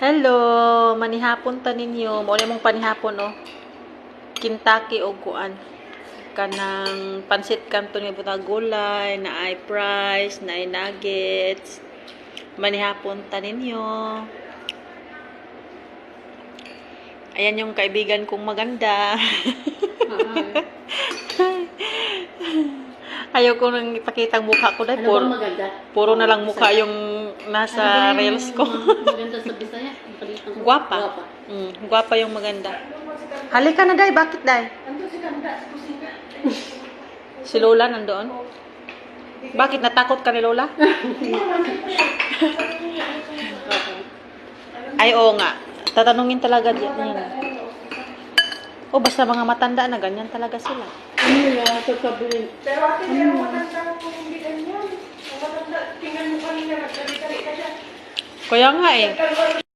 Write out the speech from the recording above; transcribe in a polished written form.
Hello, manihapon ta ninyo. Mao ni mong panihapon oh. Kentucky og kuan. Kanang pansit kanto ni butang gulay, na ay fries, na ay nuggets. Manihapon ta ninyo. Ayan yung kaibigan kong maganda. Ayaw ko nang ipakita ang mukha ko dahil Ano bang maganda? puro na lang mukha yung nasa reels ko. Maganda sa Bisaya? Guwapa. Guwapa yung maganda. Halika na, Day. Bakit, Day? Si Lola nandoon? Bakit? Natakot ka ni Lola? Ay, oo nga. Tatanungin talaga yan. O, basta mga matanda na, ganyan talaga sila. Ano yung sasabihin? Pero ate, pero matanda kung hindi ganyan. Kung matanda, tingnan mo kanina, nagkari-kari ka siya. Kaya nga eh.